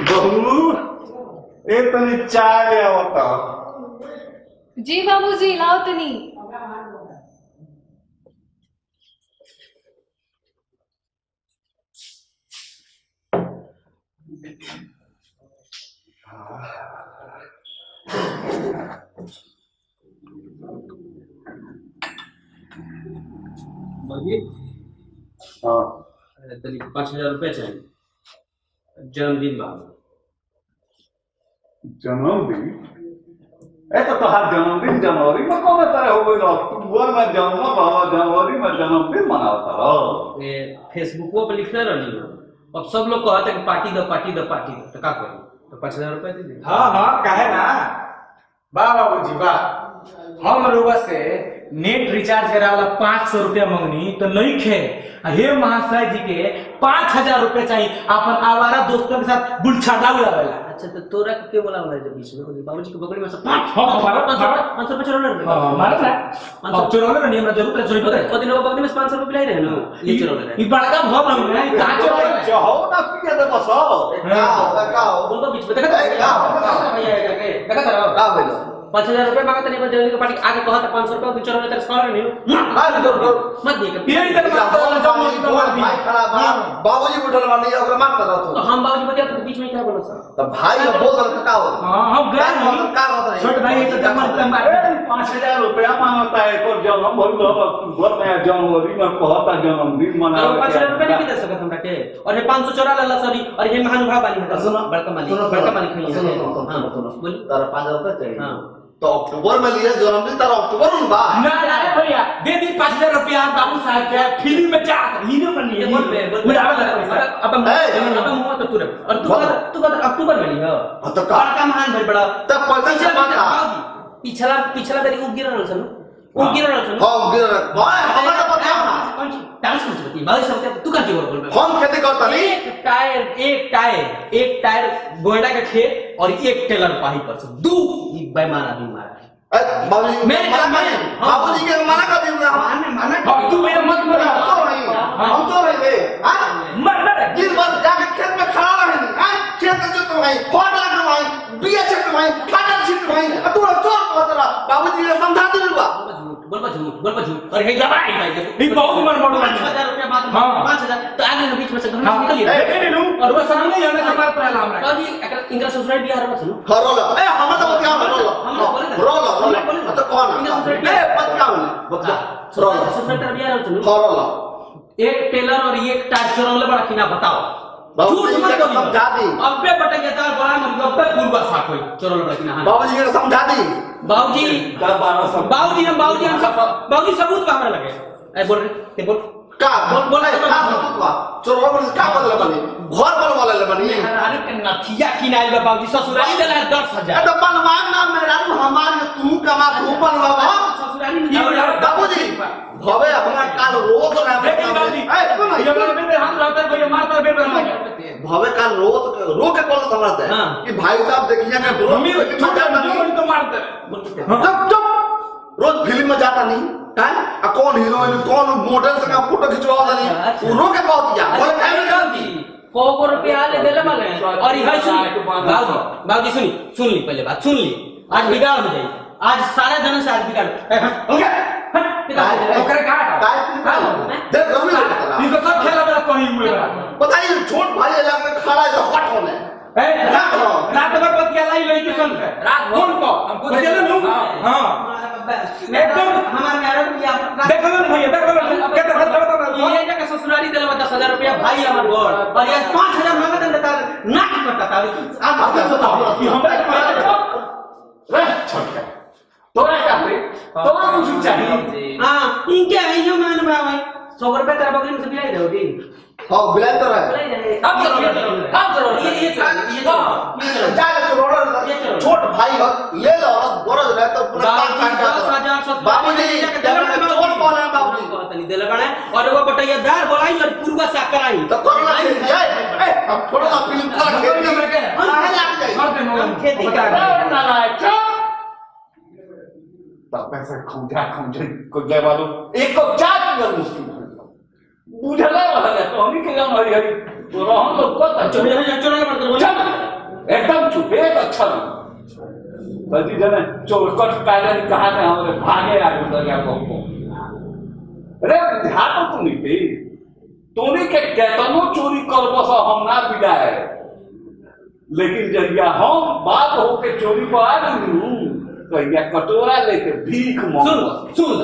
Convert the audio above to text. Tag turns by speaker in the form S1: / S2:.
S1: बहू एक तनी चाय ले आवता।
S2: जी बाबूजी लाओ तनी।
S1: हाँ
S3: 5,000 रुपये चाहिए जन्मदिन बा।
S1: जन्मदिन तो तोहार जन्मदिन जनवरी में कौन तरह हो गई? अक्टूबर में जन्म रहा, जनवरी में जन्मदिन मनाता रहो।
S3: फेसबुको पे लिखले रही। अब सब लोग कहते हैं कि पार्टी दो पार्टी दो पार्टी दो, तो का करी? तो 5,000 रुपये दे दे।
S4: हाँ हाँ काहे ना। वाह बाबूजी वाह। हम लोग से नेट रिचार्ज करे वाला 500 रुपया मंगनी तो नहीं खे। हे महाशय जी के 5,000 रुपया चाहिए अपन आवारा दोस्तों के साथ गुलछाड़ा उड़ावेला।
S3: अच्छा तो तोरा के बोला हुआ है जब बीच में बाबूजी के बगल में सब
S4: 500 रुपये चोरोले रहे। हमारा ना 500 चोरोले रहे हमरा जरूर चोरी पड़े।
S3: ओ दिन वो बगल में 500 रुपये लाई रहे नो ये चोरोले रहे।
S4: ई बड़का भव रंग है का चोरोले
S1: चाहो ना पिया दे बस।
S3: लगाओ बोल तो बीच में देखा भैया देखा करो का बोलो 5,000 रुपये मांगता नहीं जल्दी के पार्टी आगे कहता 500 रुपये तू चोरोले तेरे सॉरी नहीं मत दे के
S4: ये इधर भाई खराब बाबूजी बुढ़ल वाली ओकरा मार कर
S3: तो हम बाबूजी बतिया तो बीच में क्या बोलो सर?
S4: तो भाई अब बोल रहा का हो। हां हम गए नहीं का होता है छोट भाई तो जमा
S1: 5,000 रुपया मांगता है तो जन्म बोलो अक्टूबर में जनवरी में कहता जन्मदिन मनाओ।
S3: 5,000 रुपये नहीं दे सकत हमरा के और ये 500 चोरा ला सॉरी और ये महानुभाव वाली है सुनो बड़का मालिक नहीं है। हां बोल
S4: तारा 5,000 रुपए चाहिए।
S3: हां
S4: तो अक्टूबर में लिए जन्मदिन तारा अक्टूबर में बा ना ना भैया दे दी 5,000 रुपया बाबू साहब के फिल्म में जा हीरो बनी है। बोल अब मुंह तो तू और तू अक्टूबर में लियो तो बड़का महान भाई बड़ा तब पिछला बेरी उग गिरल छन हां गिरल भाई हमरा तो पता कौन सी डांस में होती भाई सब तू का जोर बोल हम खेती करता नहीं। एक टायर गोइडा के खेत और एक टेलर पाही पर से दू बेईमान आदमी मारा। बाबूजी मैं बाबूजी के माना कर दूंगा। माना तू मेरे मत बोला हम तो रहे थे हां मर दिन भर जाके खेत में खड़ा रहे हां खेत में तो भाई खोट लगा भाई बिया छट भाई खाटा छट भाई तू चोर कहतरा बाबूजी ने समझा दिलवा बोल झूठ और हे दबाई भाई ई बहुत मन मोड़ 5,000 रुपया बात 5,000 तो आगे के बीच में से घर निकल लिए ए नु और वो सामने जाने से मार पड़ला हमरा कभी इंग्लिश ससुराल बिहार में सुनो हरोला ए हम तो क्या रोला तो कौन ए पत्ता बच्चा रोला ससुराल बिहार में सुनो हरोला एक टेलर और एक टायर चोरले बड़ा किना बताओ झूठ मत समझा दी अबे बटैया तार बड़ा मतलब पे पूर्वा साफ होई चोरले बड़ा किना बाबूजी ने समझा दी बाबूजी का बारह सब बाबूजी हम सब बाबूजी सबूत हमरा लगे ए बोल ते बोल का बोल का सबूत बा चोरवा बोल का बदला बनी घर बनवाले ले बनी अरे के नथिया किनाइल बा बाबूजी ससुराली देला 10,000 तो बनवान ना मेरा हमार तू कमा तू बनवा ससुराली नहीं बाबूजी भवे हमरा काल रोज ना बाबूजी ए सुन ये मेरे हम रहते भैया मारता बेबे भवे काल रोज रो के कॉल समझ दे कि भाई साहब देखिए मैं भूमि तो मारते चुप रोज फिल्म में जाता नहीं है कौन हीरोइन कौन मॉडल से का फोटो खिंचवाता नहीं रो के कह दिया बोले फैमिली गलती को रुपया ले देले माले और ये सुन बाबूजी सुन ली पहले बात सुन ली आज बिगाड़ हो जाए आज सारे जन से आज बिगाड़ ओके ओकरे काट देख गमी इनको सब खेला मेरा कहीं हुए बताइए छोट भाई इलाके में खड़ा है हट होने ए रात भर पतिया लाई लई के सुन रात भर को हमको दे लूं हां एकदम हमारे में आरोप किया देखो ना भैया देखो ये जगह ससुराली देले 10,000 रुपया भाई हमर घर और ये 5,000 मांगत देता नाक करता था आप बताओ कि हमरा रे छोड़ के तोरा क्या है तोरा कुछ चाहिए हां इनके है यो मान भाई 100 रुपया तेरा बगल में से बिलाई दोगी हां बिलाई तो रहा अब चलो ये जाए तो रोड छोट भाई ले लो बरज रहे तो पूरा बाबूजी चोर बोल रहे बाबूजी कहतनी दे लगाने और वो बटैयादार बोलाई और पूर्वा सा कराई तो कर ला ए अब थोड़ा सा फिल्म का खेल में के काहे लाग जाए कर दे खेती कर ना लायक
S1: पैसा खोजा को जाए वालों एक को चाट कर मुश्किल बुझला वाला तो हम ही के हम हरी हरी तो हम लोग को चोरी चोरी मत बोल एकदम चुप एक अच्छा नहीं बल्कि जने चोरकट पहले कहा था हमारे भागे आगे उधर या को अरे ध्यान तो नहीं थी तोरी के केतनो चोरी कर बस हम ना बिलाए लेकिन जब या हम बात हो के चोरी को आ गई तो या कटोरा लेके भीख मांगो
S3: सुन